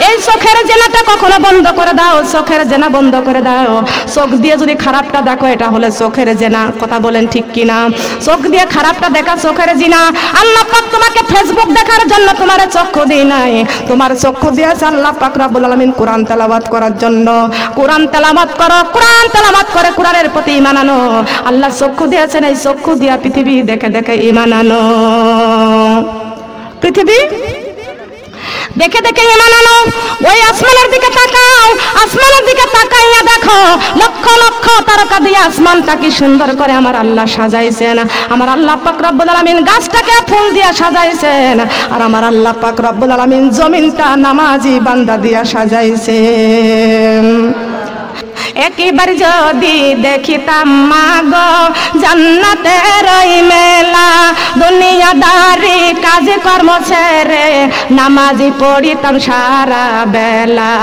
এই চোখের জেনাটা কখনো বন্ধ করে দাও, চোখের জেনা বন্ধ করে দাও। চোখ দিয়ে যদি খারাপটা দেখো এটা হলে চোখের জেনা, কথা বলেন ঠিক কিনা? চোখ দিয়ে খারাপটা দেখা চোখের জিনা। আল্লাহ পাক তোমাকে ফেসবুক দেখার জন্য তোমার চক্ষু দেই নাই, তোমার চক্ষু দিয়েছে আল্লাহ পাক রব্বুল আলামিন কোরআন তেলাওয়াত করার জন্য। কোরআন তেলাওয়াত করো, কোরআন তেলাওয়াত করে কোরআনের প্রতি ঈমান আনো। আল্লাহ চক্ষু দিয়েছেন, এই চক্ষু দিয়া পৃথিবী দেখে দেখে ঈমান আনো। পৃথিবী দেখে দেখে ঈমান আনো। ওই আসমানের দিকে তাকাও, আসমানের দিকে তাকাইয়া দেখো লক্ষ লক্ষ তারকা দিয়ে আসমানটা কি সুন্দর করে আমার আল্লাহ সাজাইছেন। আমার আল্লাহ পাক রব্বুল আলামিন গাছটাকে ফুল দিয়ে সাজাইছেন, আর আমার আল্লাহ পাক রব্বুল আলামিন জমিনটা নামাজি বান্দা দিয়া সাজাইছেন। একবার যদি দেখিতাম মাগো জান্নাতের ওই মেলা, দুনিয়াদারি কাজ কর্ম ছেড়ে নামাজি পড়িতাম সারা বেলা।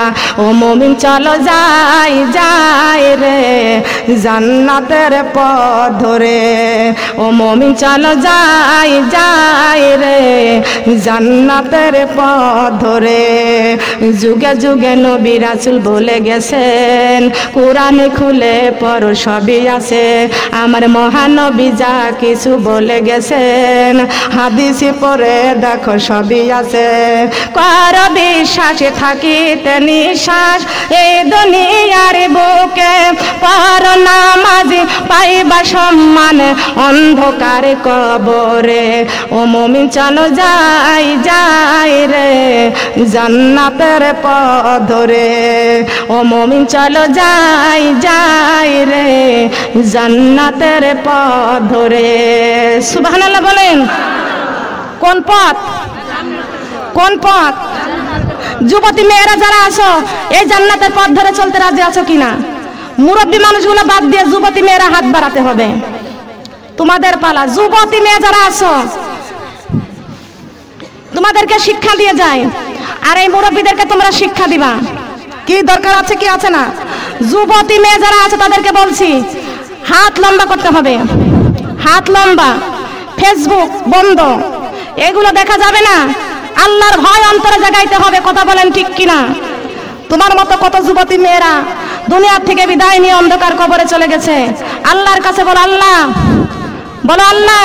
ও মুমিন চলো যাই যাই রে জান্নাতের পথ ধরে, ও মুমিন চলো যাই যাই রে জান্নাতের পথ ধরে। যুগে যুগে নবী রাসূল বলে গেছেন, কোরআনে খুলে পড়ো সবই আছে। আমার মহানবী যা কিছু বলে গেছেন হাদিসে পড়ে দেখো সবই আছে। কর বিশ্বাসে থাকিতে নিঃশ্বাস এই দুনিয়ার বুকে, পর নামাজি পাইবা সম্মান অন্ধকার কবরে। ও মুমিন চলো যাই যাই রে জান্নাতের পথ ধরে, ও মুমিন চলো যাই যাই রে জান্নাতের পথ ধরে। সুবহানাল্লাহ বলেন। কোন পথ? কোন পথ? যুবতী মেয়েরা যারা আছো এই জান্নাতের পথ ধরে চলতে রাজি আছো কিনা? মুরব্বী মানুষগুলো বাদ দিয়ে যুবতী মেয়েরা হাত বাড়াতে হবে, তোমাদের পালা। যুবতী মেয়ে যারা আছো তোমাদেরকে শিক্ষা দিয়ে যায়, আর এই মুরব্বীদেরকে তোমরা শিক্ষা দিবা। কি দরকার আছে কি আছে না? যুবতী মেয়ে যারা আছে তাদেরকে বলছি হাত লম্বা করতে হবে, হাত লম্বা। ফেসবুক বন্ধ, এগুলো দেখা যাবে না। আল্লাহর ভয় অন্তরে জাগাইতে হবে, কথা বলেন ঠিক কিনা? তোমার মতো কত যুবতী মেয়েরা দুনিয়ার থেকে বিদায় নিয়ে অন্ধকার কবরে চলে গেছে। আল্লাহর কাছে বলো আল্লাহ, বলো আল্লাহ,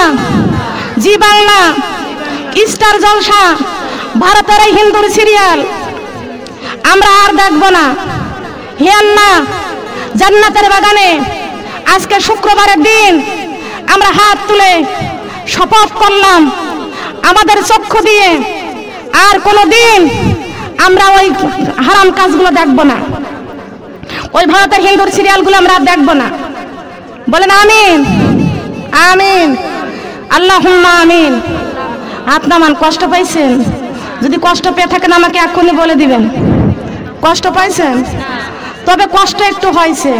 জি বাংলা, স্টার জলসা, ভারতের এই হিন্দুর সিরিয়াল আমরা আর দেখবো না। হে আল্লাহ, জান্নাতের বাগানে আজকে শুক্রবারের দিন আমরা হাত তুলে শপথ করলাম আমাদের চক্ষু দিয়ে আর কোনো দিন আমরা ওই হারাম কাজগুলো দেখবো না, ওই ভারতের হিন্দুর সিরিয়ালগুলো আমরা আর দেখবো না। বলেন আমিন, আমিন, আল্লাহুম্মা আমিন। হাত নামান। কষ্ট পাইছেন? যদি কষ্ট পেয়ে থাকেন আমাকে এখনই বলে দিবেন। কষ্ট পাইছেন? তবে কষ্ট একটু হয়েছে।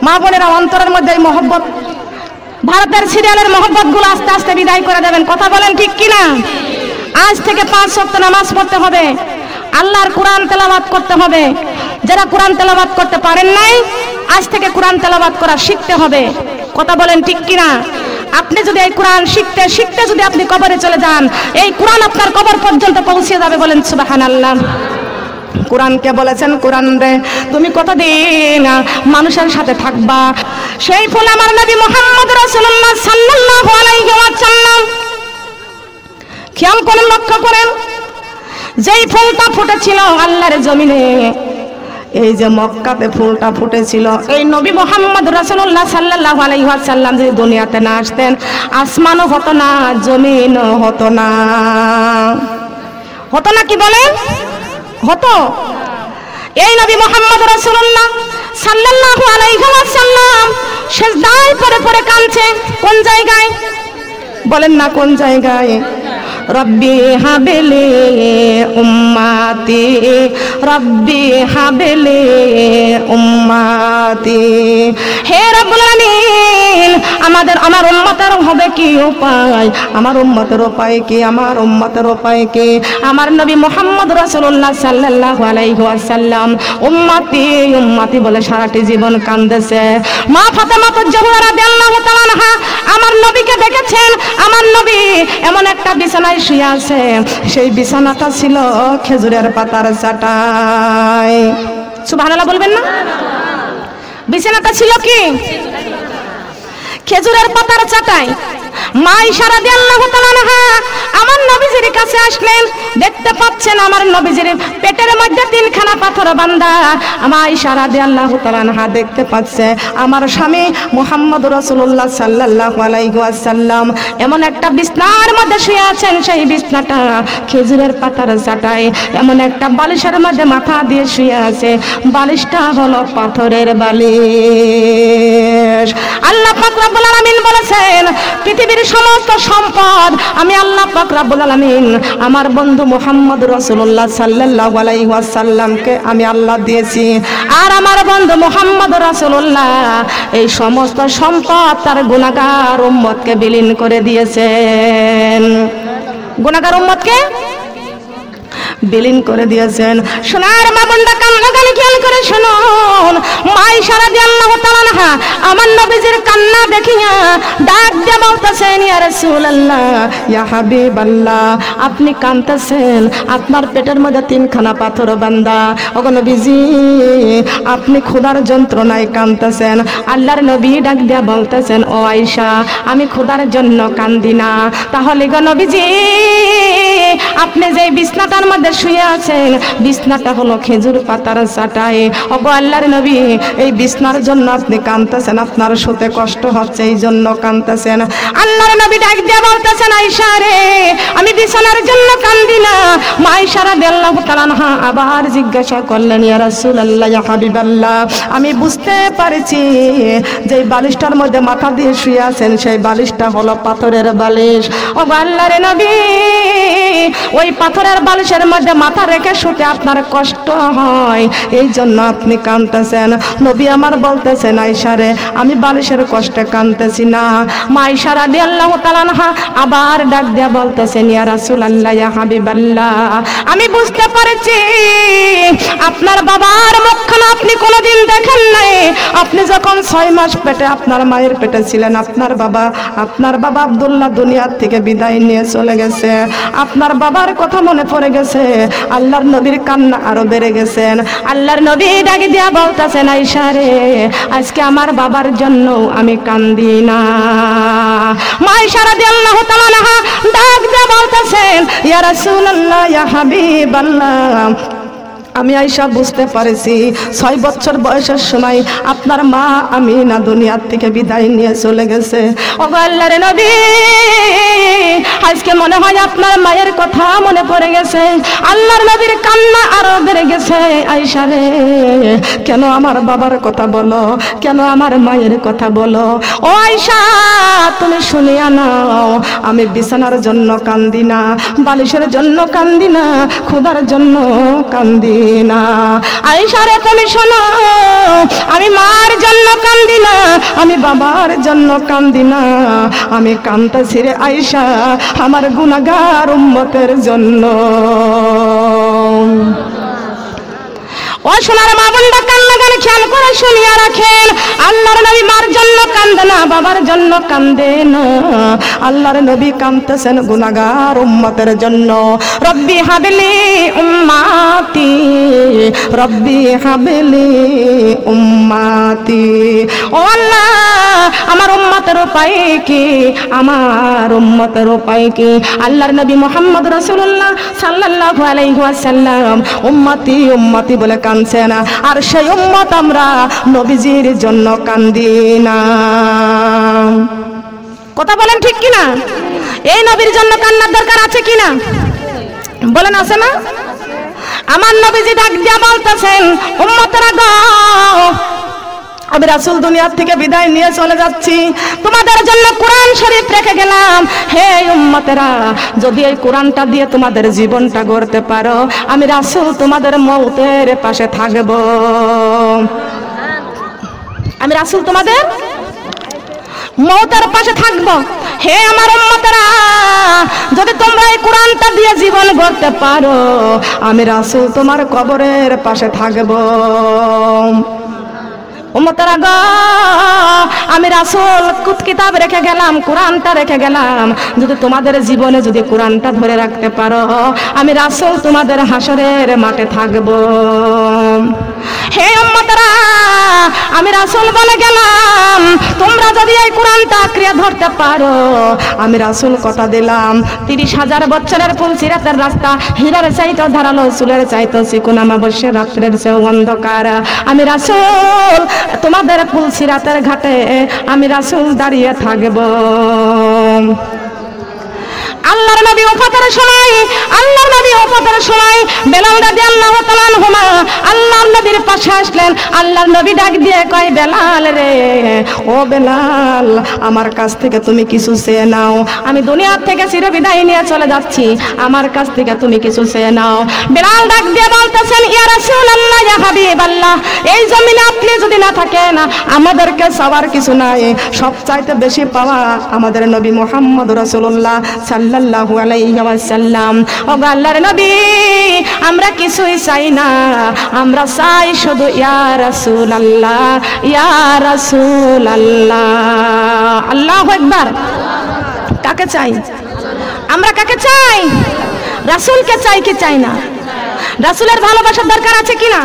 মা বোনেরা অন্তরের মধ্যে এই মহব্বত, ভারতের সিরিয়ালের মহব্বত গুলো আস্তে আস্তে বিদায় করে দেবেন, কথা বলেন ঠিক কিনা? আজ থেকে 5 ওয়াক্ত নামাজ পড়তে হবে, আল্লাহর কোরআন তেলাওয়াত করতে হবে। যারা কোরআন তেলাওয়াত করতে পারেন নাই আজ থেকে কোরআন তেলাওয়াত করা শিখতে হবে, কথা বলেন ঠিক কিনা? আপনি যদি এই কোরআন শিখতে শিখতে যদি আপনি কবরে চলে যান, এই কোরআন আপনার কবর পর্যন্ত পৌঁছে যাবে। বলেন সুবহানাল্লাহ। কোরআনকে বলেছেন, কোরআন রে তুমি কতদিন মানুষের সাথে থাকবা? সেই ফুল আমার নবী মুহাম্মদ রাসূলুল্লাহ সাল্লাল্লাহু আলাইহি ওয়াসাল্লাম। খেয়াল করেন, লক্ষ্য করেন, যেই ফুলটা ফুটেছিল আল্লাহর জমিনে, এই যে মক্কাতে ফুলটা ফুটেছিল, এই নবী মুহাম্মদ রাসূলুল্লাহ সাল্লাল্লাহু আলাইহি ওয়াসাল্লাম যদি দুনিয়াতে না আসতেন আসমানও হতো না, জমিনও হতো না। হতো না কি বলেন? হতো। এই নবী মুহাম্মদ রাসূলুল্লাহ সাল্লাল্লাহু আলাইহি ওয়াসাল্লাম সিজদায় পড়ে পড়ে কাঁদছে। কোন জায়গায় বলেন না? কোন জায়গায়? রব্বি হাবিলি উম্মাতি, রব্বি হাবিলি উম্মাতি। হে রব্বুল আলামিন, আমার উম্মতের হবে কি উপায়? আমার উম্মতের উপায় কি? আমার উম্মতের উপায় কি? আমার নবী মুহাম্মদ রাসূলুল্লাহ সাল্লাল্লাহু আলাইহি ওয়াসাল্লাম উম্মতি উম্মতি বলে সারাটি জীবন কাঁদেছে। মা ফাতেমা রাদিয়াল্লাহু তাআলা আনহা আমার নবীকে দেখেছেন, আমার নবী এমন একটা বিছানায় বিছানায় শুয়ে আছে, সেই বিছানাটা ছিল খেজুরের পাতার চাটাই। সুবহানাল্লাহ বলবেন না? বিছানাটা ছিল কি? খেজুরের পাতার চাটাই। মা আয়েশা রাদিয়াল্লাহু তাআলা আনহা আমার নবীজির কাছে আসলেন, দেখতে পাচ্ছেন আমার নবীজির পেটের মধ্যে তিনখানা পাথর বাঁধা। মা আয়েশা রাদিয়াল্লাহু তাআলা আনহা দেখতে পাচ্ছে আমার স্বামী মুহাম্মদ রাসূলুল্লাহ সাল্লাল্লাহু আলাইহি ওয়াসাল্লাম এমন একটা বিছনার মধ্যে শুয়ে আছেন, সেই বিছনাটা খেজুরের পাতার চাটাই, এমন একটা বালিশের মধ্যে মাথা দিয়ে শুয়ে আছে, বালিশটা হলো পাথরের বালিশ। আল্লাহ পাক রব্বুল আলামিন বলেছেন, পৃথিবীর সমস্ত সম্পদ আমি আল্লাহ পাক রব্বুল আলামিন আমার বন্ধু মুহাম্মদ রাসূলুল্লাহ সাল্লাল্লাহু আলাইহি ওয়াসাল্লামকে আমি আল্লাহ দিয়েছি। আর আমার বন্ধু মুহাম্মদ রাসূলুল্লাহ এই সমস্ত সম্পদ তার গুনাহগার উম্মতকে বিলীন করে দিয়েছেন। গুনাহগার উম্মতকে বিলীন করে দিয়েছেন। সোনার মা বোনরা কান্নাকানি খেয়াল করে শুনুন। মা আয়েশা রাদিয়াল্লাহু তাআলা আনহা আমার নবীজির কান্না দেখিয়া ডাক দিয়ে বলতেছেন, ইয়া রাসূলুল্লাহ, ইয়া হাবিবাল্লাহ, আপনি কাঁদতেছেন, আপনার পেটের মধ্যে তিনখানা পাথর বাঁধা। ওগো নবীজি, আপনি ক্ষুধার যন্ত্রণায় কাঁদতেছেন। আল্লাহর নবী ডাক দিয়ে বলতেছেন, ও আয়েশা, আমি ক্ষুধার জন্য কান্দি না। তাহলে গো নবীজি, আপনি যে বিছনাটার মধ্যে শুয়ে আছেন, বিছনাটা হলো খেজুর পাতার চাটাই। ওগো আল্লাহর নবী, এই বিছনার জন্য আপনি কাঁদতেছেন, আপনার শুতে কষ্ট হচ্ছে, এই জন্য কাঁদতেছেন। আল্লাহর নবী ডাক দিয়ে বলতেছেন, আয়েশা রে, আমি বিছানার জন্য কান্দি না। মা আয়েশা রাদিয়াল্লাহু তাআলা আনহা আবার জিজ্ঞাসা করলেন, ইয়া রাসূলুল্লাহ, ইয়া হাবিবাল্লাহ, আমি বুঝতে পারছি যে বালিশটার মধ্যে মাথা দিয়ে শুয়ে আছেন, সেই বালিশটা হলো পাথরের বালিশ। ওগো আল্লাহর নবী, ওই পাথরের বালিশের মধ্যে মাথা রেখে শুতে আপনার কষ্ট হয়, এই জন্য আপনি কাঁদতেছেন। নবী আমার বলতেছেন, আয়েশা রে, আমি বালিশের কষ্টে কাঁদতেছি না। মা আয়েশা রাদিয়াল্লাহু তাআলা আনহা আবার ডাক দিয়ে বলতেছেন, ইয়া রাসূলুল্লাহ, ইয়া হাবিবাল্লাহ, আমি বুঝতে পারছি আপনার বাবার মুখখানা আপনি কোনোদিন দেখেন নাই। আপনি যখন 6 মাস পেটে আপনার মায়ের পেটে ছিলেন, আপনার বাবা আব্দুল্লাহ দুনিয়ার থেকে বিদায় নিয়ে চলে গেছে। আপনার বাবার কথা মনে পড়ে গেছে। আল্লাহর নবীর কান্না আরো বেড়ে গেছেন। আল্লাহর নবী ডাকি দিয়া বলতেছেন, আয়েশা রে, আজকে আমার বাবার জন্য আমি কান্দি না। মা আয়েশা রাদিয়াল্লাহু তাআলা আনহা ডাক দিয়া বলতেছেন, ইয়া রাসূলুল্লাহ, ইয়া হাবিবাল্লাহ, আমি আয়েশা বুঝতে পারছি 6 বছর বয়সের সময় আপনার মা আমিনা দুনিয়ার থেকে বিদায় নিয়ে চলে গেছে। ওগো আল্লাহর নবী, আজকে মনে হয় আপনার মায়ের কথা মনে পড়ে গেছে। আল্লাহর নবীর কান্না আরো বেড়ে গেছে। আয়েশা রে, কেন আমার বাবার কথা বলো, কেন আমার মায়ের কথা বলো? ও আয়েশা, তুমি শুনিয়া নাও, আমি বিছানার জন্য কান্দি না, বালিশের জন্য কান্দি না, ক্ষুধার জন্য কান্দি না। আয়েশা রে, তুমি শোনো, আমি মার জন্য কান্দি না, আমি বাবার জন্য কান্দি না, আমি কাঁদতেছি রে আয়েশা আমার গুনাহগার উম্মতের জন্য। ও সোনার মা বোনরা কান্নাকানি খেয়াল করে শুনিয়া রাখেন। আল্লাহর নবী মার জন্য কান্দে না, বাবার জন্য কান্দে না। আল্লাহর নবী কাঁদতেছেন গুনাহগার উম্মতের জন্য। রব্বি হাবলি উম্মাতি, রব্বি হাবলি উম্মাতি। ও আল্লাহ, আমার উম্মতের উপায় কি, আমার উম্মতের উপায় কি? আল্লাহর নবী মুহাম্মদ রাসূলুল্লাহ সাল্লাল্লাহু আলাইহি ওয়াসাল্লাম উম্মতি উম্মতি বলে কাঁদছে না। আর সেই উম্মত আমরা নবীজির জন্য কান্দি না। কথা বলেন ঠিক কিনা? এই নবীর জন্য কান্নার দরকার আছে কিনা বলেন? আছে না? আমার নবীজি ডাক দিয়া বলতেছেন, উম্মতরা গো, আমি রাসূল দুনিয়া থেকে বিদায় নিয়ে চলে যাচ্ছি, তোমাদের জন্য কোরআন শরীফ রেখে গেলাম। হে উম্মতেরা, যদি এই কোরআনটা দিয়ে তোমাদের জীবনটা গড়তে পারো, আমি রাসূল তোমাদের মওতের পাশে থাকব। আমি রাসূল তোমাদের মওতের পাশে থাকব। হে আমার উম্মতেরা, যদি তোমরা এই কোরআনটা দিয়ে জীবন গড়তে পারো, আমি রাসূল তোমার কবরের পাশে থাকব। উম্মতরা গো, আমি রাসূল কিতাব রেখে গেলাম, কোরআনটা রেখে গেলাম। যদি তোমাদের জীবনে যদি কোরআনটা ধরে রাখতে পারো, আমি রাসূল তোমাদের হাসরের মাঠে থাকবো। হে উম্মতরা, আমি রাসূল বলে গেলাম, তোমরা যদি এই কোরআনটা আঁকড়ে ধরতে পারো, আমি রাসূল কথা দিলাম 30,000 বছরের ফুলসিরাতের রাস্তা হীরার চাইতে ধারালো, চুলের চাইতে চিকন, অমাবস্যার রাত্রের চেয়ে অন্ধকার। আমি রাসূল তোমাদের ফুলসিরাতের ঘাটে আমি রাসূল দাঁড়িয়ে থাকবো। আল্লাহর নবী ওফাতের সময়, আল্লাহর নবী ওফাতের সময় বেলাল রাদিয়াল্লাহু তাআলা আনহুমা আল্লাহর নবীর পাশে আসলেন। আল্লাহর নবী ডাক দিয়ে কয়, বেলাল রে, ও বেলাল, আমার কাছ থেকে তুমি কিছু চেয়ে নাও। আমি দুনিয়ার থেকে চিরবিদায় নিয়ে চলে যাচ্ছি, আমার কাছ থেকে তুমি কিছু চেয়ে নাও। বেলাল ডাক দিয়ে বলতেছেন, ইয়া রাসূলুল্লাহ, ইয়া হাবিবাল্লাহ, এই জমিনে আপনি যদি না থাকেন আমাদেরকে চাওয়ার কিছু নাই, সবচাইতে বেশি পাওয়া আমাদের নবী মুহাম্মদ রাসূলুল্লাহ সাল্লাল্লাহু আলাইহি ওয়াসাল্লাম। ও আল্লাহর নবী, আমরা কিছুই চাই না, আমরা চাই শুধু ইয়া রাসূলুল্লাহ, ইয়া রাসূলুল্লাহ। আল্লাহু আকবার। কাকে চাই আমরা? কাকে চাই? রাসূলকে চাই কি চাই না? রাসূলের ভালোবাসার দরকার আছে কি না?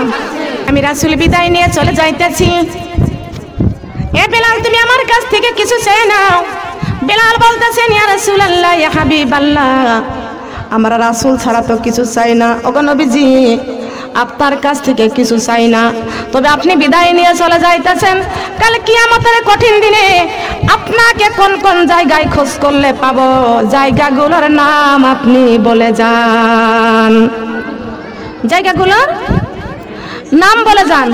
আমি রাসূল বিদায় নিয়ে চলে যাইতেছি। এ বেলাল, তুমি আমার কাছ থেকে কিছু চেয়ে নাও। বেলাল বলতেছেন, ইয়া রাসূলুল্লাহ, ইয়া হাবিবাল্লাহ, আমরা রাসূল ছাড়া তো কিছু চাই না। ওগো নবীজি, আপনার কাছ থেকে কিছু চাই না, তবে আপনি বিদায় নিয়ে চলে যাইতেছেন। কাল কিয়ামতের কঠিন দিনে আপনাকে কোন কোন জায়গায় খোঁজ করলে পাবো, জায়গাগুলোর নাম আপনি বলে যান। জায়গাগুলোর নাম বলে যান।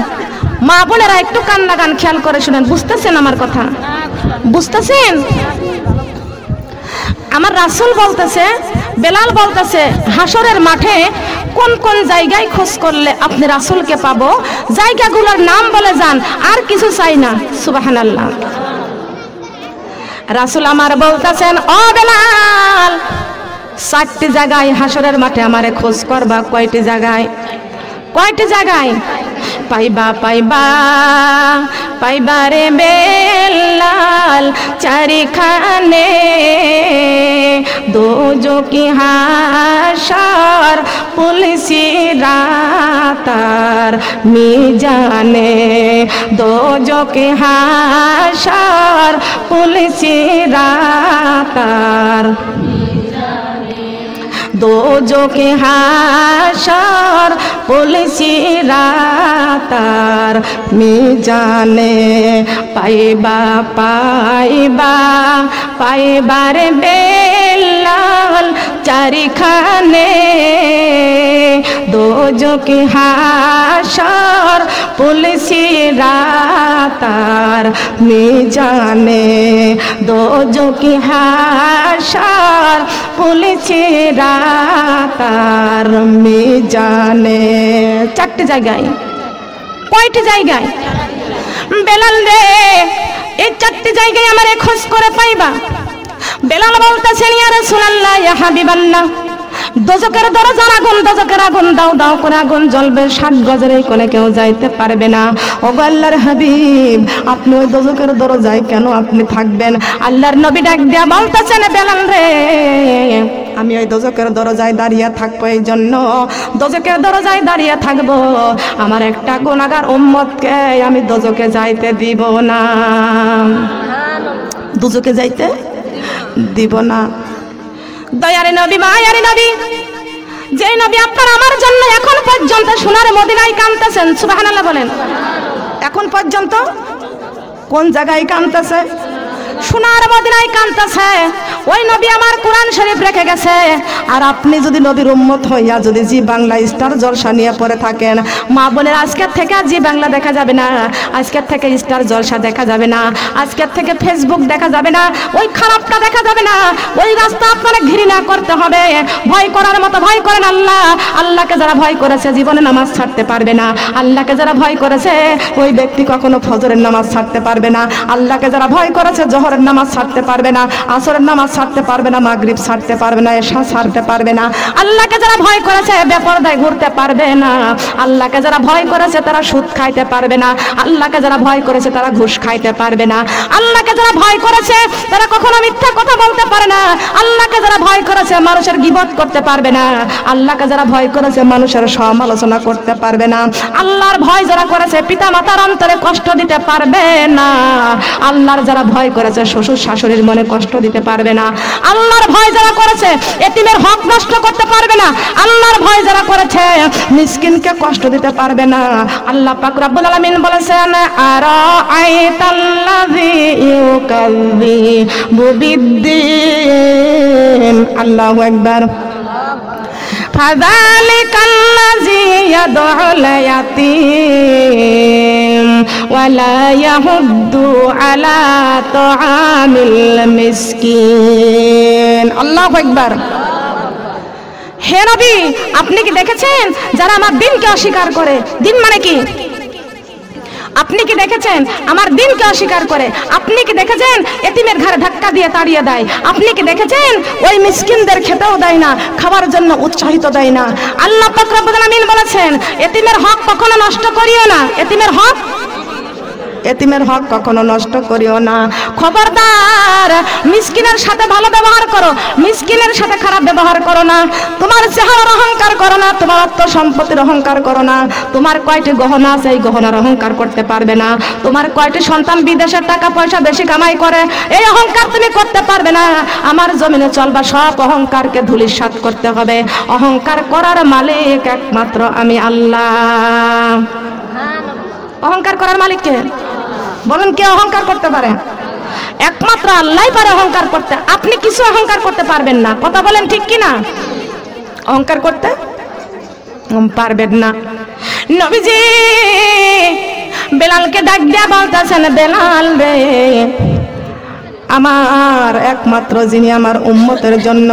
মা বোনেরা একটু কান্না গান খেয়াল করে শুনেন, বুঝতেছেন আমার কথা? বুঝতেছেন? আমার রাসূল বলতেছে, বেলাল বলতেছে, হাসরের মাঠে কোন কোন জায়গায় খোঁজ করলে আপনি রাসূলকে পাবো, জায়গাগুলোর নাম বলে যান, আর কিছু চাই না। সুবহানাল্লাহ। রাসূল আমার বলতেছেন, ও বেলাল, 4টি জায়গায় হাসরের মাঠে আমারে খোঁজ করবা। কয়টি জায়গায়? কয়টি জায়গায়? পাইবা পাইবা পাইবা রে বেলাল চারিখানে, দোজকি হাসর পুলিশি রাতার মিজানে, দোজকি হাসর পুলিশি রাতার, দোজকি হাসর পুলিশি রাতার মিজানে, পাইবা পাইবা পাইবা রে বেলাল চারিখানে, দোজকি হাসর পুলিশি রাতার মিজানে, দোজকি হাসর পুলিশি রাতার মিজানে। 4টি জায়গায়। কয়টি জায়গায়? বেলাল রে, এই 4টি জায়গায় আমারে খোঁজ করে পাইবা। বেলাল বলতেছেন, ইয়া রাসূলুল্লাহ, ইয়া হাবিবাল্লাহ, দোজকের দরজার আগুন, দোজকের আগুন দাও দাও করে আগুন জ্বলবে, 60 গজের এই কোণে কেউ যাইতে পারবে না। ও আল্লাহর হাবিব, আপনি ওই দোজকের দরজায় কেন আপনি থাকবেন? আল্লাহর নবী ডাক দিয়া বলতেছেন, বেলাল রে, আমি ওই দোজকের দরজায় দাঁড়িয়ে থাকবো, এই জন্য দোজকের দরজায় দাঁড়িয়ে থাকবো, আমার একটা গুনাহগার উম্মতকে আমি দোজকে যাইতে দিব না, দোজকে যাইতে দিব না। দয়ারে নবী, মায়ারে নবী, যে নবী আপনার আমার জন্য এখন পর্যন্ত সোনার মদিনায় কাঁদতেছেন। সুবহানাল্লাহ বলেন। এখন পর্যন্ত কোন জায়গায় কাঁদতেছে? সোনার মদিনায় কাঁদতেছে। ওই নবী আমার কোরআন শরীফ রেখে গেছে। আর আপনি যদি নবীর উম্মত হইয়া যদি জি বাংলা স্টার জলসা নিয়ে পড়ে থাকেন, মা বোনের আজকের থেকে জি বাংলা দেখা যাবে না, আজকের থেকে স্টার জলসা দেখা যাবে না, আজকের থেকে ফেসবুক দেখা যাবে না, ওই খারাপটা দেখা যাবে না, ওই রাস্তা আপনারা ঘৃণা করতে হবে। ভয় করার মতো ভয় করেন আল্লাহ। আল্লাহকে যারা ভয় করেছে জীবনে নামাজ ছাড়তে পারবে না। আল্লাহকে যারা ভয় করেছে ওই ব্যক্তি কখনো ফজরের নামাজ ছাড়তে পারবে না। আল্লাহকে যারা ভয় করেছে জোহরের জোহরের নামাজ ছাড়তে পারবে না, আসরের নামাজ ছাড়তে পারবে না, মাগরিব ছাড়তে পারবে না, এশা ছাড়তে পারবে না। আল্লাহকে যারা ভয় করেছে বেপরদায় ঘুরতে পারবে না। আল্লাহকে যারা ভয় করেছে তারা সুদ খাইতে পারবে না। আল্লাহকে যারা ভয় করেছে তারা ঘুষ খাইতে পারবে না। আল্লাহকে যারা ভয় করেছে তারা কখনো মিথ্যা কথা বলতে পারে না। আল্লাহকে যারা ভয় করেছে মানুষের গীবত করতে পারবে না। আল্লাহকে যারা ভয় করেছে মানুষের সমালোচনা করতে পারবে না। আল্লাহর ভয় যারা করেছে পিতা মাতার অন্তরে কষ্ট দিতে পারবে না। আল্লাহর যারা ভয় করেছে শ্বশুর শাশুড়ির মনে কষ্ট দিতে পারবে না। আল্লাহর ভয় যারা করেছে এতিমের হক নষ্ট করতে পারবে না। আল্লাহর ভয় যারা করেছে মিসকিনকে কষ্ট দিতে পারবে না। আল্লাহ পাক রব্বুল আলামিন বলেছেন আরাআইতাল্লাযী ইউকাযযিবু বিদ্দীন। আল্লাহু আকবার। ফাযালিকাল্লাযী ইয়াদউল ইয়াতীম ওয়া লা ইয়াহুদ্দু আলা তুআমিল মিসকিন। আল্লাহু আকবার। হে নবী, আপনি কি দেখেছেন যারা আমার দিনকে অস্বীকার করে? দিন মানে কি? আপনি কি দেখেছেন আমার দিনকে অস্বীকার করে? আপনি কি দেখেছেন এতিমের ঘরে ধাক্কা দিয়ে তাড়িয়ে দেয়? আপনি কি দেখেছেন ওই মিসকিনদের খেতেও দেয় না, খাওয়ার জন্য উৎসাহিত দেয় না? আল্লাহ পাক রব্বুল আলামিন বলেছেন এতিমের হক কখনো নষ্ট করিও না। এতিমের হক কখনো নষ্ট করিও না। খবরদার, মিসকিনের সাথে ভালো ব্যবহার করো, মিসকিনের সাথে খারাপ ব্যবহার করো না। তোমার চেহারার অহংকার করো না, তোমার অর্থ সম্পত্তির অহংকার করো না। তোমার কয়টি গহনা আছে এই গহনার অহংকার করতে পারবে না। তোমার কয়টি সন্তান বিদেশের টাকা পয়সা বেশি কামাই করে এই অহংকার তুমি করতে পারবে না। আমার জমিনে চলবা সব অহংকারকে ধূলিসাৎ করতে হবে। অহংকার করার মালিক একমাত্র আমি আল্লাহ। অহংকার করার মালিক কে? বলেন, কে অহংকার করতে পারে? একমাত্র আল্লাহই পারে অহংকার করতে। আপনি কিছু অহংকার করতে পারবেন না। কথা বলেন ঠিক কি না? অহংকার করতে পারবেন না। নবীজি বেলালকে ডাক দিয়া বলতেছেন, বেলাল রে, আমার একমাত্র যিনি আমার উম্মতের জন্য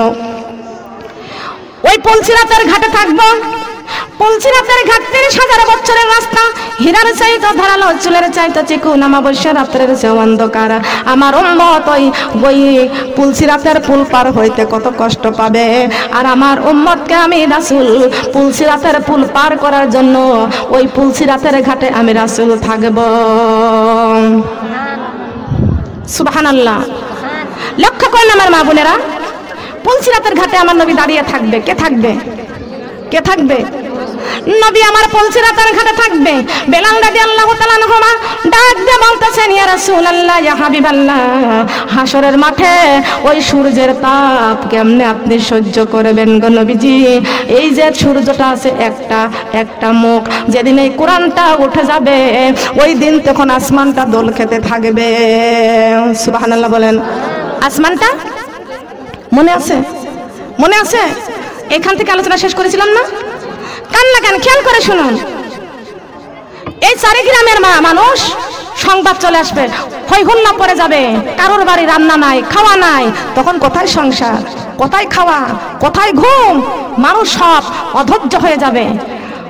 ওই পুলসিরাতের ঘাটে থাকবো। পুলসিরাতের ঘাট ৩০,০০০ বছরের রাস্তা, হীরার চাইতে ধারালো, চুলের চাইতে চিকুন, অমাবস্যা রাত্রের চেয়ে অন্ধকার। আমার উম্মত ওই পুলসিরাতের পুল পার হইতে কত কষ্ট পাবে। আর আমার উম্মতকে আমি রাসূল পুলসিরাতের পুল পার করার জন্য ওই পুলসিরাতের ঘাটে আমি রাসূল থাকব। সুবহানাল্লাহ। লক্ষ্য করেন আমার মা বোনেরা, পুলসিরাতের ঘাটে আমার নবী দাঁড়িয়ে থাকবে। কে থাকবে? কে থাকবে? নবী আমার পুলসিরাতের ঘাটে থাকবে। বেলাল রাদিয়াল্লাহু তাআলা আনহুমা ডাক দিয়ে বলতেছেন, ইয়া রাসূলুল্লাহ, ইয়া হাবিবাল্লাহ, হাসরের মাঠে ওই সূর্যের তাপ কেমনে আপনি সহ্য করবেন গো নবীজি? এই যে সূর্যটা আছে একটা মুখ, যেদিন এই কোরআনটা উঠে যাবে ওই দিন তখন আসমানটা দোল খেতে থাকবে। সুবহানাল্লাহ বলেন। আসমানটা মনে আছে? মনে আছে? এখান থেকে আলোচনা শেষ করেছিলাম না? কান্না কেন? খেয়াল করে শুনুন। এই চারি গ্রামের মানুষ সংবাদ চলে আসবে, হই হুল্লা পড়ে যাবে, কারোর বাড়ি রান্না নাই, খাওয়া নাই। তখন কোথায় সংসার, কোথায় খাওয়া, কোথায় ঘুম? মানুষ সব অধৈর্য হয়ে যাবে,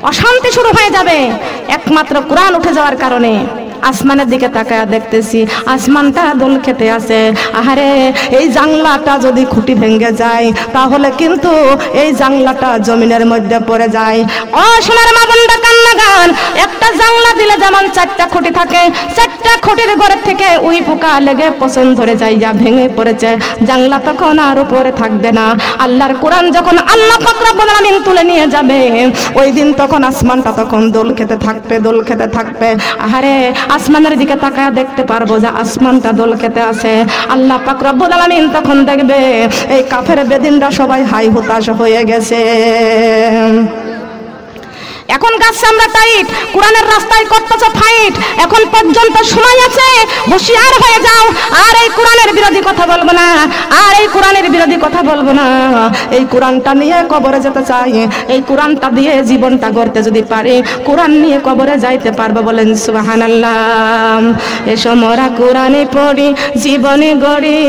অশান্তি শুরু হয়ে যাবে, একমাত্র কোরআন উঠে যাওয়ার কারণে। আসমানের দিকে তাকায় দেখতেছি আসমানটা দোল খেতে আছে। আহারে, এই জানলাটা যদি খুঁটি ভেঙে যায় তাহলে কিন্তু এই জানলাটা জমিনের মধ্যে পড়ে যায়। ও সোনার মা বোনরা, কান্না গান। একটা জানলা দিলে যেমন 4টা খুঁটি থাকে, 4টা খুঁটির ঘরের থেকে উই পোকা লেগে পছন্দ ধরে যায়, যা ভেঙে পড়েছে, জানলা তখন আর উপরে থাকবে না। আল্লাহর কোরআন যখন আল্লাহ পাক রব্বুল আলামিন তুলে নিয়ে যাবে ওই দিন তখন আসমানটা তখন দোল খেতে থাকবে, দোল খেতে থাকবে। আহারে, আসমানের দিকে তাকায় দেখতে পারবো যে আসমানটা দোল খেতে আছে। আল্লাহ পাক রব্বুল আলামিন তখন দেখবে এই কাফের বেদিনরা সবাই হাই হুতাশ হয়ে গেছে। এখন গাছ আমরা টাইট, কোরআনের রাস্তায় করতেছ ফাইট। এখন পর্যন্ত সময় আছে, হুঁশিয়ার হয়ে যাও। আর এই কোরআনের বিরোধী কথা বলবো না, আর এই কোরআনের বিরোধী কথা বলবো না। এই কোরআনটা নিয়ে কবরে যেতে চাই, এই কোরআনটা দিয়ে জীবনটা গড়তে যদি পারি, কোরআন নিয়ে কবরে যাইতে পারবো। বলেন সুবহানাল্লাহ। এসো মোরা কোরআনে পড়ি, জীবনে গড়ি,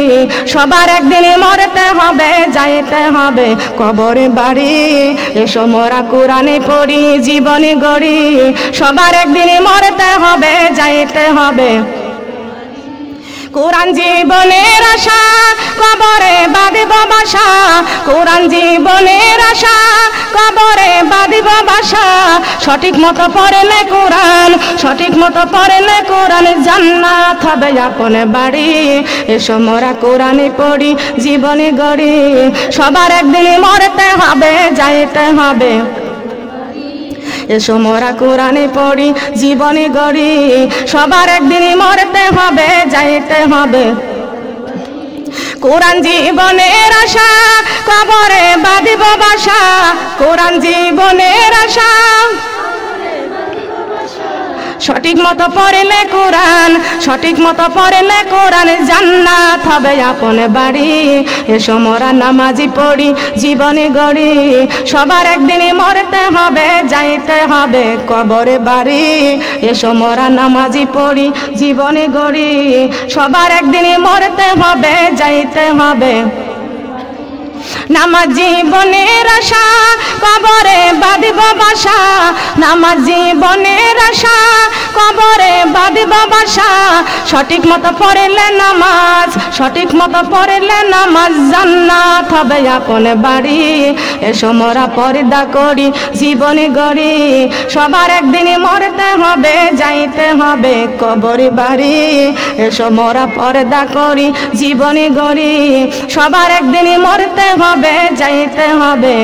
সবার একদিন মরতে হবে, যাইতে হবে কবরে বাড়ি। এসো মোরা কোরআনে পড়ি, জীবনে গড়ি, সবার একদিন মরতে হবে, যাইতে হবে কোরআন জীবনের আশা, কবরে বাঁধিব বাসা। কোরআন জীবনের আশা, কবরে বাঁধিব বাসা। সঠিক মতো পড়লে কোরআন, সঠিক মতো পড়লে কোরআন, জান্নাত হবে আপন বাড়ি। এসো মোরা কোরআনে পড়ি, জীবনে গড়ি। সবার একদিন মরতে হবে, যাইতে হবে। এসো মোরা কোরআনে পড়ি, জীবনে গড়ি। সবার একদিন মরতে হবে, যাইতে হবে। কোরআন জীবনের আশা, কবরে বাঁধিব বাসা। কোরআন জীবনের আশা, সঠিক মতো পড়লে কোরআন, সঠিক মতো পড়লে কোরআন, জান্নাত হবে আপন বাড়ি। এসো মোরা নামাজি পড়ি, জীবনে গড়ি। সবার একদিন মরতে হবে, যাইতে হবে কবরে বাড়ি। এসো মোরা নামাজি পড়ি, জীবনে গড়ি। সবার একদিন মরতে হবে, যাইতে হবে। নামাজ জীবনের আশা, কবরে বাঁধিব বাসা। নামাজ জীবনের আশা, কবরে বাঁধিব বাসা। সঠিক মতো পড়লে নামাজ, সঠিক মতো পড়লে নামাজ, জান্নাত হবে আপন বাড়ি। এসো মোরা পর্দা করি, জীবনে গড়ি। সবার একদিন মরতে হবে, যাইতে হবে কবরে বাড়ি। এসো মোরা পর্দা করি, জীবনে গড়ি। সবার একদিন মরতে হবে, যাইতে হবে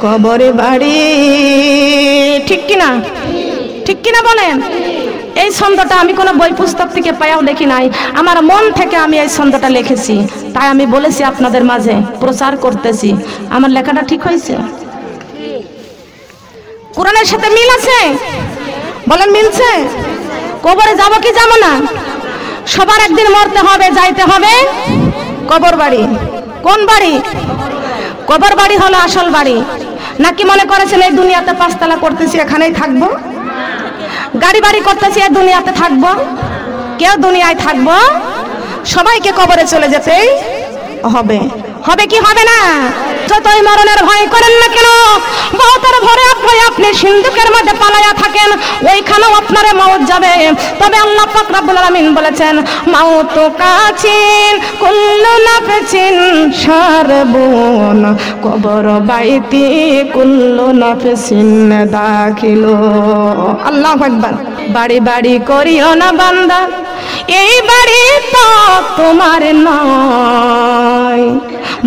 কবরে বাড়ি। ঠিক কিনা? ঠিক কিনা বলেন? এই ছন্দটা আমি কোনো বই পুস্তক থেকে পাইয়াও দেখি নাই, আমার মন থেকে আমি এই ছন্দটা লিখেছি। তাই আমি বলেছি আপনাদের মাঝে প্রচার করতেছি। আমার লেখাটা ঠিক হয়েছে? কোরআনের সাথে মিল আছে? বলেন মিলছে? কবরে যাব কি যাব না? সবার একদিন মরতে হবে, যাইতে হবে কবর বাড়ি। কোন বাড়ি? কবর বাড়ি হলো আসল বাড়ি। নাকি মনে করেছেন এই দুনিয়াতে পাঁচতলা করতেছি, এখানেই থাকবো? গাড়ি বাড়ি করতেছি, এই দুনিয়াতে থাকবো? কেউ দুনিয়ায় থাকবো? সবাইকে কবরে চলে যেতেই হবে। হবে কি হবে না? যতই মরণের ভয় করেন না কেন, বহুতের ভরে আপনি সিন্ধুকের মধ্যে পালাইয়া থাকেন, ওইখানেও আপনার মওত যাবে। তবে আল্লাহ পাক রব্বুল আলামিন বলেছেন, মাউত কাছিন কুল্লু নাফসিন শারবুন কবর বাইতি কুল্লু নাফসিন দাখিলু। আল্লাহু আকবার। বাড়ি বাড়ি করিও না বান্দা, এই বাড়ি তো তোমার নয়।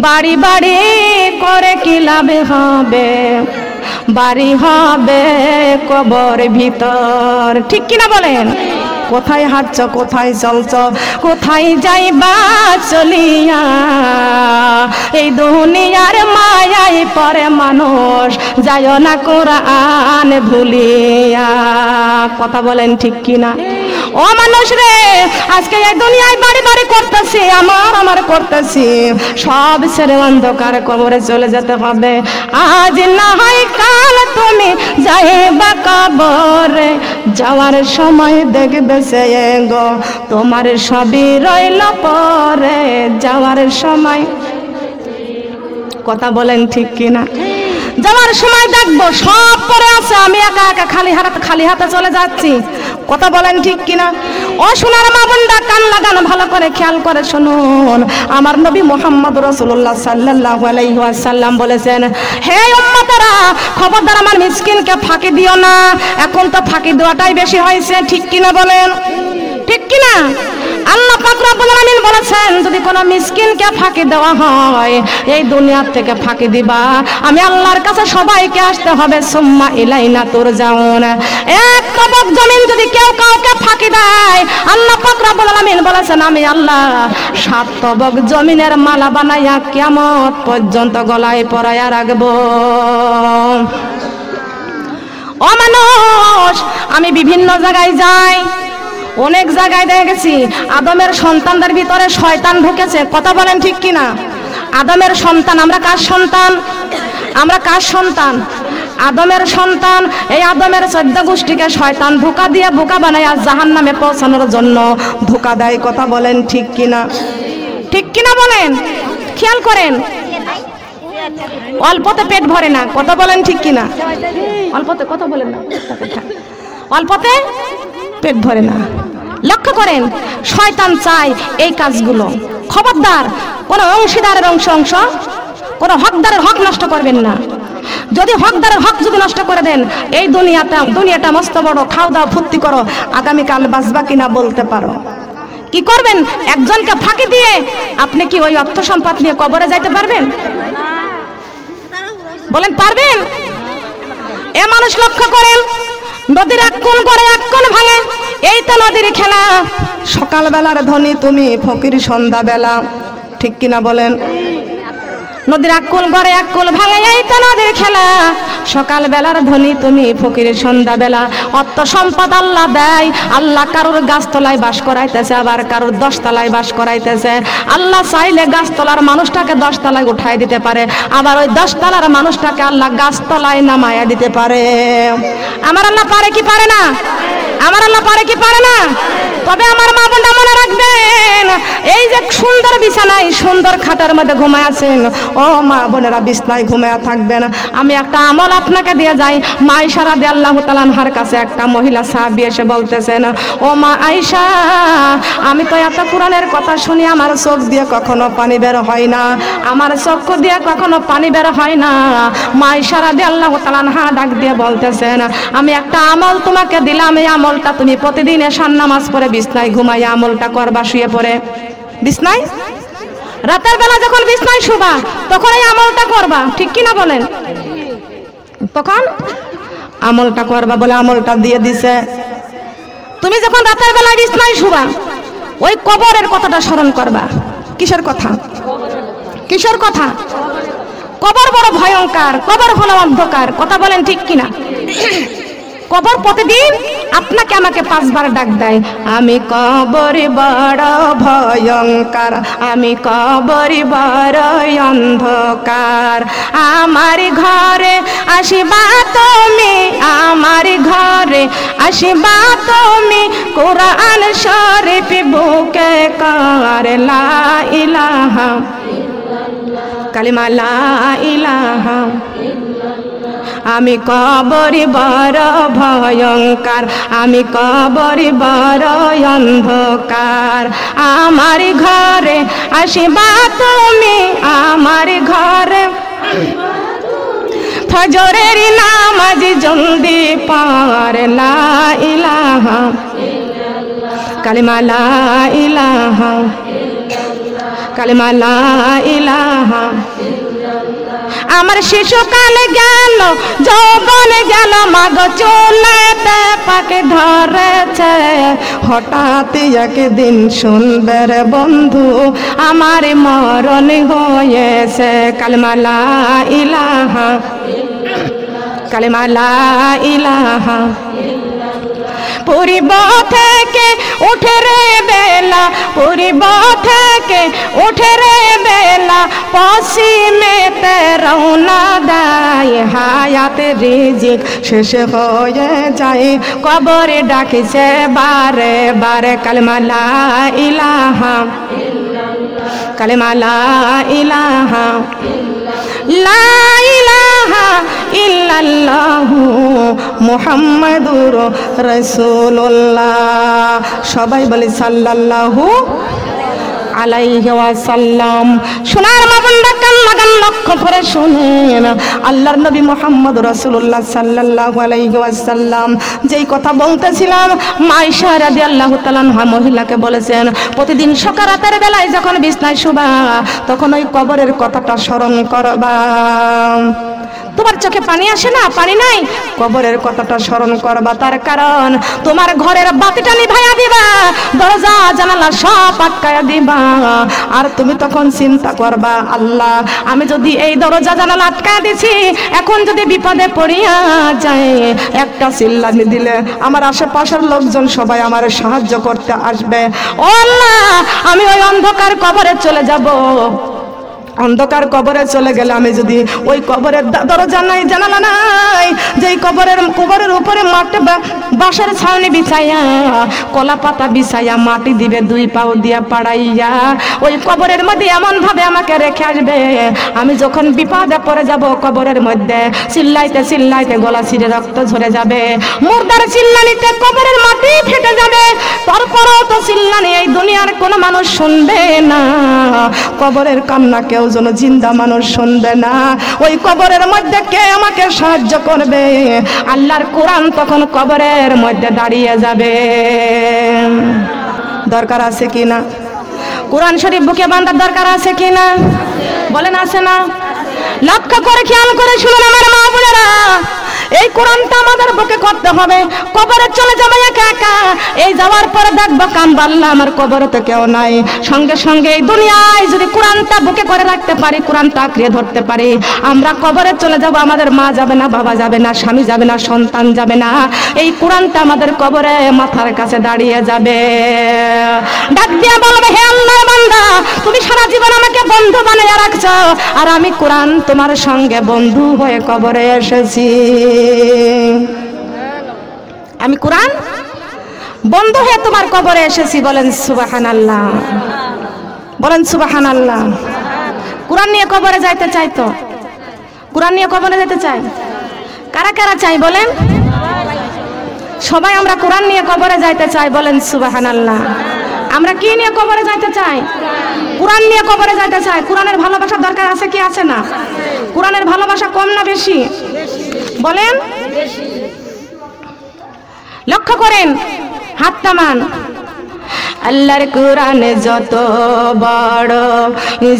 বাড়ি বাড়ি করে কি লাভ হবে? বাড়ি হবে কবর ভিতর। ঠিক কিনা বলেন? কোথায় হাঁটছ, কোথায় চলছ, কোথায় যাইবা চলিয়া? এই দুনিয়ার মায়ায় পরে মানুষ, যায় না কোরআন ভুলিয়া। কথা বলেন ঠিক কিনা? ও মানুষ রে, আজকে এই দুনিয়ায় বাড়ি বাড়ি করতেছি, আমার করতেছি, সব ছেড়ে অন্ধকার কবরে চলে যেতে হবে। আজ না হয় কাল তুমি যাইবা কবরে, যাওয়ার সময় দেখবে সে গো তোমার সবই রইল পরে। যাওয়ার সময়, কথা বলেন ঠিক কিনা? যাওয়ার সময় দেখবো সব পরে আছে, আমি একা একা খালি হাতে চলে যাচ্ছি। কথা বলেন ঠিক কিনা? ও সোনার মা বোনরা, কান লাগান, ভালো করে খেয়াল করে শুনুন। আমার নবী মুহাম্মদ রাসূলুল্লাহ সাল্লাল্লাহু আলাইহি ওয়াসাল্লাম বলেছেন, হে উম্মতেরা, খবরদার আমার মিসকিনকে ফাঁকি দিও না। এখন তো ফাঁকি দেওয়াটাই বেশি হয়েছে। ঠিক কিনা বলেন? ঠিক কিনা? আল্লাহ পাক রব্বুল আলামিন বলেছেন, যদি কোনো মিসকিনকে ফাঁকি দেওয়া হয়, এই দুনিয়ার থেকে ফাঁকি দিবা, আমি আল্লাহর কাছে সবাইকে আসতে হবে। সুম্মা ইলাইনা তুরজাউন। এক তবক জমিন যদি কেউ কাউকে ফাঁকি দেয়, আল্লাহ পাক রব্বুল আলামিন বলেছেন, আমি আল্লাহ 7 তবক জমিনের মালা বানাইয়া কিয়ামত পর্যন্ত গলায় পরাইয়া রাখবো। ও মানুষ, আমি বিভিন্ন জায়গায় যাই, অনেক জায়গায় দেখেছি আদমের সন্তানদের ভিতরে শয়তান ঢুকেছে। কথা বলেন ঠিক কিনা? আদমের সন্তান, আমরা কার সন্তান? আমরা কার সন্তান? আদমের সন্তান। এই আদমের 14 গোষ্ঠীকে শয়তান ধোঁকা দিয়ে বোকা বানায় জাহান্নামে পৌঁছানোর জন্য ধোঁকা দেয়। কথা বলেন ঠিক কিনা? ঠিক কিনা বলেন? খেয়াল করেন, অল্পতে পেট ভরে না। কথা বলেন ঠিক কিনা? অল্পতে, কথা বলেন না, অল্পতে পেট ভরে না। লক্ষ্য করেন, শয়তান চায় এই কাজগুলো। খবরদার, কোন অংশীদারের অংশ কোন হকদারের হক নষ্ট করবেন না। যদি হকদারের হক যদি নষ্ট করে দেন, এই দুনিয়াটা মস্ত বড়, খাও দাও ফুর্তি করো, আগামীকাল বাঁচবা কিনা বলতে পারো। কি করবেন? একজনকে ফাঁকি দিয়ে আপনি কি ওই অর্থ সম্পদ নিয়ে কবরে যাইতে পারবেন? বলেন পারবেন? এ মানুষ লক্ষ্য করেন, নদীর এক কোণ করে এক কোণ ভাঙে, এই তো নদীর খেলা। সকালবেলার ধনী তুমি, ফকির সন্ধ্যাবেলা, ঠিক কিনা বলেন? নদীর এক কোণ করে এক কোণ ভাঙে, এই তো নদীর খেলা। সকালবেলার ধনী তুমি, ফকির সন্ধ্যাবেলা। অর্থ সম্পদ আল্লাহ দেয়, আল্লাহ কারোর গাছতলায় বাস করাইতেছে, আবার কারোর 10 তলায় বাস করাইতেছে। আল্লাহ চাইলে গাছতলার মানুষটাকে 10 তলায় উঠাই দিতে পারে, আবার ওই 10 তলার মানুষটাকে আল্লাহ গাছতলায় নামায়া দিতে পারে। আমার আল্লাহ পারে কি পারে না? আমার আল্লাহ পারে কি পারে না? তবে আমার মা বোনরা মনে রাখবেন, এই যে সুন্দর বিছানায় সুন্দর খাটের মধ্যে ঘুমায় আছেন, ও মা বোনেরা বিছানায় ঘুমায় থাকবেন। আমি একটা আমল আপনাকে দিয়ে যাই। মা আয়েশা রাদিয়াল্লাহু তাআলা আনহার কাছে একটা মহিলা সাহাবী এসে বলতেছেন, ও মা আয়েশা, আমি তো এত কোরআনের কথা শুনি, আমার চোখ দিয়ে কখনো পানি বের হয় না, আমার চক্ষু দিয়ে কখনো পানি বের হয় না। মা আয়েশা রাদিয়াল্লাহু তাআলা আনহা ডাক দিয়ে বলতেছেন, আমি একটা আমল তোমাকে দিলাম, এই আমলটা তুমি প্রতিদিন এশার নামাজ পড়ে বিছনায় ঘুমাইয়া আমলটা করবা, শুয়ে পড়ে বিছনায়। রাতের বেলা যখন বিছনায় শুবা তখন এই আমলটা করবা, ঠিক কিনা বলেন? তখন আমলটা করবা বলে আমলটা দিয়ে দিছে। তুমি যখন রাতের বেলা বিছনায় শুবা, ওই কবরের কথাটা স্মরণ করবা। কিসের কথা? কিসের কথা? কবর বড় ভয়ঙ্কর, কবর হলো অন্ধকার। কথা বলেন ঠিক কিনা? কবর প্রতিদিন আপনাকে আমাকে 5 বার ডাক দেয়, আমি কবর বড় ভয়ঙ্কর, আমি কবর বড় অন্ধকার। আমার ঘরে আসিবা তুমি, আমার ঘরে আসিবা তুমি, কোরআন শরীফ বুকে কর লা ইলাহা কালিমা লা ইলাহা। আমি কবরি বড় ভয়ঙ্কর, আমি কবরি বড় অন্ধকার। আমার ঘরে আসিবা তুমি, আমার ঘরে ফজরের নামাজ জলদি পড় লা ইলাহা কালিমা লা ইলাহা কালিমা লা ইলাহা। আমার শিশুকাল গেল, যৌবন গেল, মাগ চুলেতে পাকে ধরেছে, হঠাৎ একদিন শুনবে রে বন্ধু, আমার মরণ হয়েছে। কালিমা লা ইলাহা কালিমা লা ইলাহা। পূর্ব থেকে উঠে রে বেলা, পূর্ব থেকে উঠে রে বেলা, পশ্চিমেতে রওনা দেয়, হায়াত রিজিক শেষ হয়ে যায়, কবরে ডাকিছে বারে বারে। কালিমা লা ইলাহা কালিমা লা ইলাহা লা ইলাহা ইল্লাল্লাহু মুহাম্মাদুর রাসূলুল্লাহ। সবাই বলি সাল্লাল্লাহু আলাইহি ওয়াসাল্লাম। সোনার মা বোনরা কান লাগান, লক্ষ্য করে শুনেন, আল্লাহর নবী মুহাম্মদ রাসূলুল্লাহ সাল্লাল্লাহু আলাইহি ওয়াসাল্লাম যেই কথা বলতেছিলাম, মা আয়েশা রাদিয়াল্লাহু তাআলা আনহা মহিলাকে বলেছেন, প্রতিদিন সকাল রাতের বেলায় যখন বিছনায় শুবা, তখন ওই কবরের কথাটা স্মরণ করবা। তোমার চোখে পানি আসে না? পানি নাই? কবরের কথাটা স্মরণ করবা। তার কারণ তোমার ঘরের বাতিটা নিভাইয়া দিবা, দরজা জানালা সব আটকায়া দিবা, আর তুমি তখন চিন্তা করবা, আল্লাহ আমি যদি এই দরজা জানালা আটকায়া দিছি, এখন যদি বিপদে পড়িয়া যায়, একটা চিল্লানি দিলে আমার আশেপাশের লোকজন সবাই আমার সাহায্য করতে আসবে। ও আল্লাহ, আমি ওই অন্ধকার কবরে চলে যাব, অন্ধকার কবরে চলে গেলে আমি যদি ওই কবরের দরজা নাই, জানালা নাই, যেই কবরের উপরে মাটি বাঁশের ছাউনি বিছাইয়া কলা পাতা বিছাইয়া মাটি দিবে 2 পাও দিয়া পাড়াইয়া, ওই কবরের মধ্যে এমন ভাবে আমাকে রেখে আসবে, আমি যখন বিপদে পড়ে যাব কবরের মধ্যে চিল্লাইতে চিল্লাইতে গলা ছিঁড়ে রক্ত ঝরে যাবে, মুর্দার চিল্লানিতে কবরের মাটি ফেটে যাবে, তারপরেও তো চিল্লানি এই দুনিয়ার কোনো মানুষ শুনবে না, কবরের কান্না কেউ যেন জিন্দা মানুষ শুনবে না, ওই কবরের মধ্যে কে আমাকে সাহায্য করবে? আল্লাহর কোরআন তখন কবরের মধ্যে দাঁড়িয়ে যাবে। দরকার আছে কি না? কোরআন শরীফ বুকে বাঁধার দরকার আছে কি না? বলেন আছে না? লক্ষ্য করে খেয়াল করে শুনুন আমার মা বোনেরা, এই কোরআনটা আমাদের বুকে করতে হবে। কবরে চলে যাবো একা একা, এই যাওয়ার পরে দেখবো কামবাল্লা আমার কবরে তো কেউ নাই, সঙ্গে সঙ্গে এই দুনিয়ায় যদি কোরআনটা বুকে করে রাখতে পারি, কোরআনটা আঁকড়ে ধরতে পারি, আমরা কবরে চলে যাব, আমাদের মা যাবে না, বাবা যাবে না, স্বামী যাবে না, সন্তান যাবে না, এই কোরআনটা আমাদের কবরে মাথার কাছে দাঁড়িয়ে যাবে। ডাক দিয়ে বলবে, হে আল্লাহর বান্দা, তুমি সারা জীবন আমাকে বন্ধু বানিয়ে রাখছো, আর আমি কোরআন তোমার সঙ্গে বন্ধু হয়ে কবরে এসেছি, আমি কোরআন বন্ধু হয়ে তোমার কবরে এসেছি। বলেন সুবহানাল্লাহ, বলেন সুবহানাল্লাহ। কোরআন নিয়ে কবরে যাইতে চাই তো? কোরআন নিয়ে কবরে যেতে চাই? কারা কারা চাই বলেন? সবাই আমরা কোরআন নিয়ে কবরে যাইতে চাই, বলেন সুবহানাল্লাহ। আমরা কি নিয়ে কবরে যাইতে চাই? কোরআন নিয়ে কবরে যাইতে চাই। কোরআনের ভালোবাসার দরকার আছে কি আছে না? কোরআনের ভালোবাসা কম না বেশি? বলেন, লক্ষ্য করেন, হাত নামান। আল্লাহর কোরআন যত বড়,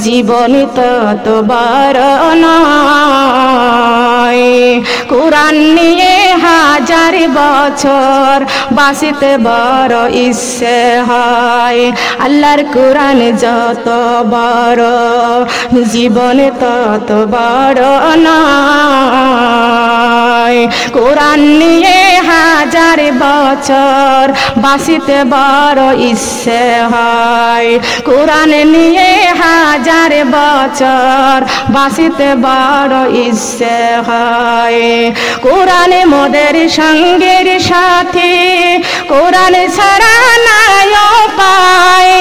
জীবন তত বড় নয়, কোরআন নিয়ে 1000 বছর বাঁচিতে বড় ইচ্ছে হয়। আল্লাহর কোরআন যত বড়, জীবন তত বড় নয়, কোরআন নিয়ে 1000 বছর বাঁচিতে বড় ইচ্ছে হয়, কোরআন নিয়ে 1000 বছর বাঁচিতে বড় ইচ্ছে হয়। কোরআনে মোদের সঙ্গের সাথী, কোরআন ছাড়া নাই উপায়,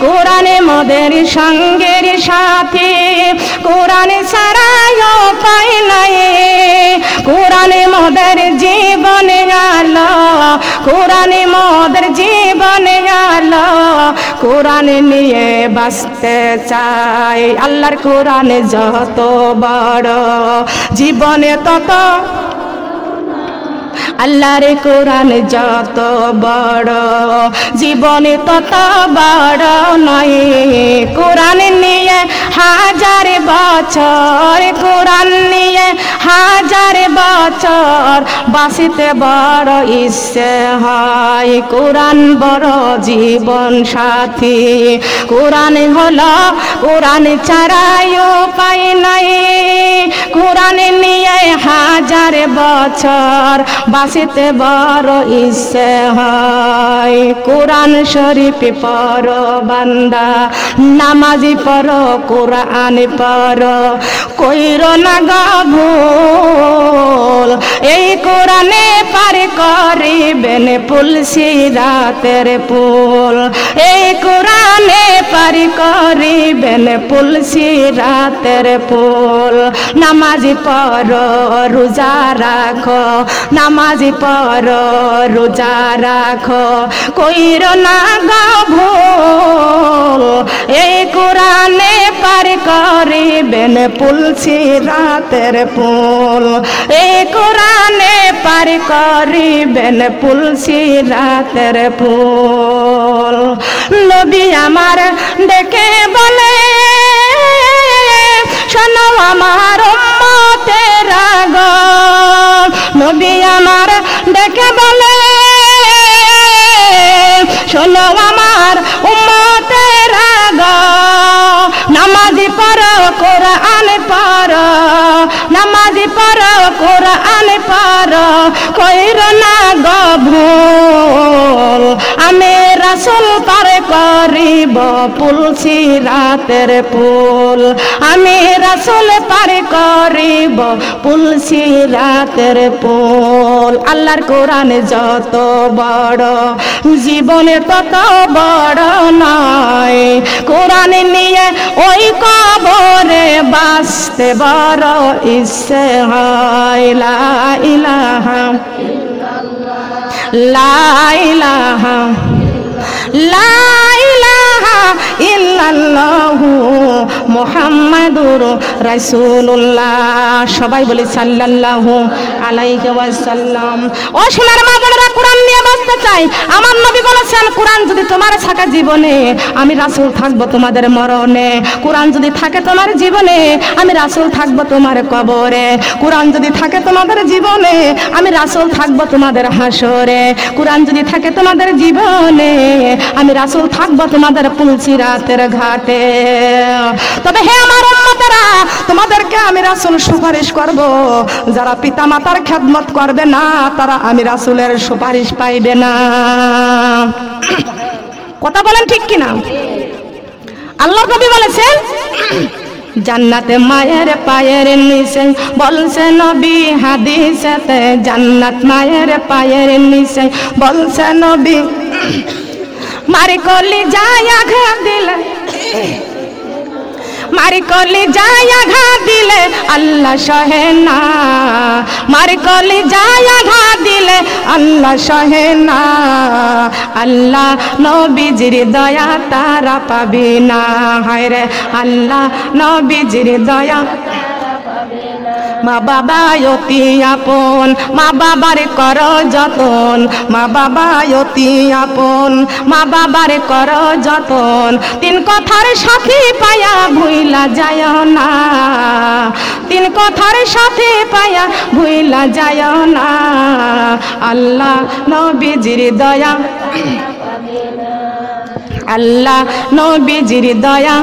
কোরআনে মোদের সঙ্গের সাথী, কোরআন ছাড়া উপায় নাই, কোরআনে মোদের জীবনে আলো, কোরআনে মোদের জীবনে আলো, কোরআন নিয়ে বাঁচতে চাই। আল্লাহর কোরআন যত বড়, জীবনে তত, আল্লাহর কোরআন যত বড়, জীবনে তত বড় নয়, কোরআন নিয়ে 1000 বছর, কোরআন নিয়ে 1000 বছর বাঁচিতে বড় ইচ্ছে হয়। কোরআন বড় জীবন সাথী, কোরআন হলো, কোরআন ছাড়াই উপায় নাই, কোরআন নিয়ে 1000 বছর বাঁচিতে বড় ইচ্ছে হয়। কোরআন শরীফ পড়ো বান্দা, নামাজি পড়ো, কোরআন পড়ো, কইরো না গো ভুল, এই কোরআনে পার করিবেন পুল সিরাতের পুল, এই কোরআনে পার করিবেন পুল সিরাতের পুল। নামাজি পড়ো, রোজা রাখো, নামাজি পড়ো, রোজা রাখো, কইরো না গো ভুল, এই কোরআনে পার করিবেন পুল সিরাতের পুল, এই কোরআনে পার করিবেন পুল সিরাতের পুল। নবী আমার ডেকে বলে, শোনো আমার উম্মতেরা গো, নবী আমার ডেকে বলে, শোনো আমার উম্মতেরা গো, নামাজি পড়ো, কোরআন পড়ো, নামাজি পড়ো, কোরআন পড়ো, কইরো না গো ভুল, আমি রাসূল পার করি করিব পুল সিরাতের পুল, আমি রাসূল পার করিব পুল সিরাতের পুল। আল্লাহর কোরআন যত বড় জীবনে তত বড় নয়, কোরআন নিয়ে ওই কবরে বাঁচতে বড় ইচ্ছে হয়। লা ইলাহা লা ইলাহা লা ইলাহা ইল্লাল্লাহু মুহাম্মাদুর রাসূলুল্লাহ। সবাই বলি সাল্লাল্লাহু আলাইহি ওয়াসাল্লাম। ও সোনার মা বোনেরা, কোরআন নিয়ে বাঁচতে চাই। আমার নবী বলেছেন, কোরআন যদি তোমার থাকে জীবনে, আমি রাসূল থাকবো তোমাদের মরণে। কোরআন যদি থাকে তোমার জীবনে, আমি রাসূল থাকবো তোমার কবরে। কোরআন যদি থাকে তোমাদের জীবনে, আমি রাসূল থাকবো তোমাদের হাসরে। কোরআন যদি থাকে তোমাদের জীবনে, আমি রাসূল থাকবো তোমাদের পুল সিরাতের ঘাটে। তবে হে আমার উম্মতেরা, তোমাদেরকে আমি রাসূল সুপারিশ করব। যারা পিতামাতার খেদমত করবে না, তারা আমি রাসূলের সুপারিশ পাইবে না। কথা বলেন ঠিক কিনা? আল্লাহর নবী বলেছেন, জান্নাতে মায়ের পায়ের নিচে, বলছে নবী হাদিসেতে, জান্নাত মায়ের পায়ের নিচে, বলছে নবী। মারি কলি যায় আঘাত দিলে, মারি কলি যায় আঘাত দিলে আল্লাহ সহে না, মারি কলি যায় আঘাত দিলে আল্লাহ সহে না। আল্লাহ নবীজির দয়া তারা পাবি না, হায় রে আল্লাহ নবীজির দয়া। মা বাবা অতি আপন, মা বাবার কর যতন, মা বাবা অতি আপন, মা বাবার কর যতন। তিন কথার সাথী পায়া ভুইলা যায় না, তিন কথার সাথী পায়া ভুইলা যায় না। আল্লাহ নবীজির দয়া, আল্লাহ নবীজির দয়া।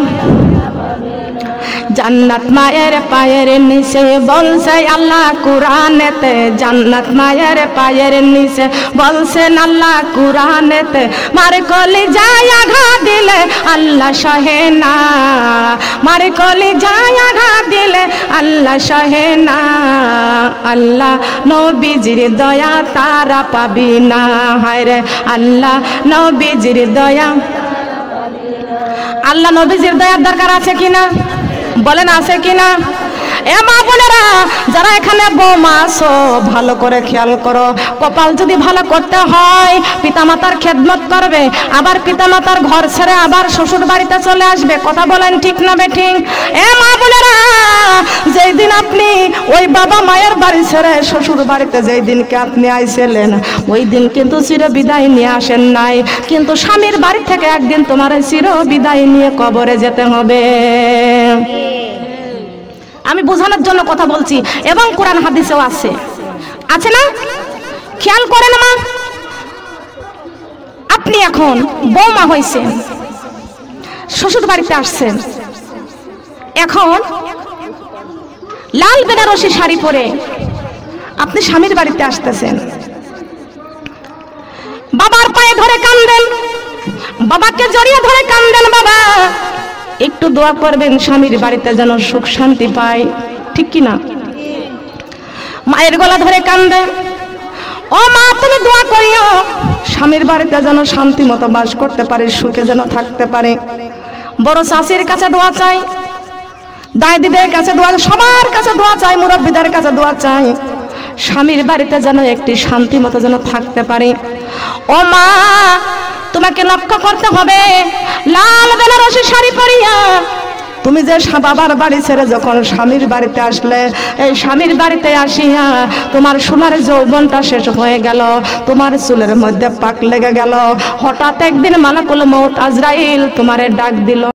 জান্নাত মায়ের পায়ের নিচে, বলছে আল্লাহ কুরআনেতে, জান্নাত মায়ের পায়ের নিচে, বলছেন আল্লাহ কুরআনেতে। মার কলি যায় আঘাত দিলে আল্লাহ সহে না, মার কলি যায় আঘাত দিলে আল্লাহ সহে না। আল্লাহ নবীজির দয়া তারা পাবি না, হায় রে আল্লাহ নবীজির দয়া। আল্লাহ নবীজির দয়ার দরকার আছে কিনা বলেন, আছে কিনা? এ মা বোনেরা, যারা এখানে বৌমা আছো, ভালো করে খেয়াল করো। কপাল যদি ভালো করতে হয়, পিতামাতার খেদমত করবে, আবার পিতামাতার ঘর ছেড়ে আবার শ্বশুর বাড়িতে চলে আসবে। কথা বলেন ঠিক না বেঠিক? এ মা বোনেরা, যেই দিন আপনি ওই বাবা মায়ের বাড়ি ছেড়ে শ্বশুর বাড়িতে যেই দিনকে আপনি আইছিলেন, ওই দিন কিন্তু চির বিদায় নিয়ে আসেন নাই, কিন্তু স্বামীর বাড়ি থেকে একদিন তোমার চির বিদায় নিয়ে কবরে যেতে হবে। আমি বোঝানোর জন্য কথা বলছি, এবং কোরআন হাদিসেও আছে, আছে না? খেয়াল করেন মা, আপনি এখন বৌমা হয়েছেন, শ্বশুর বাড়িতে আসছেন, এখন লাল বেনারসি শাড়ি পরে আপনি স্বামীর বাড়িতে আসতেছেন। বাবার পায়ে ধরে কাঁদেন, বাবাকে জড়িয়ে ধরে কাঁদেন, বাবা একটু দোয়া করবেন স্বামীর বাড়িতে যেন সুখ শান্তি পায়, ঠিক কি না? মায়ের গলা ধরে কাঁদে, ও মা তুমি দোয়া করিও স্বামীর বাড়িতে যেন শান্তি মতো বাস করতে পারে, সুখে যেন থাকতে পারে। বড় শাশুড়ির কাছে দোয়া চাই, দাদিদের কাছে দোয়া, সবার কাছে দোয়া চাই, মুরব্বীদের কাছে দোয়া চাই, স্বামীর বাড়িতে যেন একটি শান্তি মতো যেন থাকতে পারে। ও মা তোমাকে লক্ষ্য করতে হবে, লাল বেনারসি শাড়ি পরিয়া তুমি যে বাবার বাড়ি ছেড়ে যখন স্বামীর বাড়িতে আসলে, এই স্বামীর বাড়িতে আসিয়া তোমার সোনার যৌবনটা শেষ হয়ে গেল, তোমার চুলের মধ্যে পাক লেগে গেল। হঠাৎ একদিন মালাকুল মউত আজরাইল তোমারে ডাক দিল।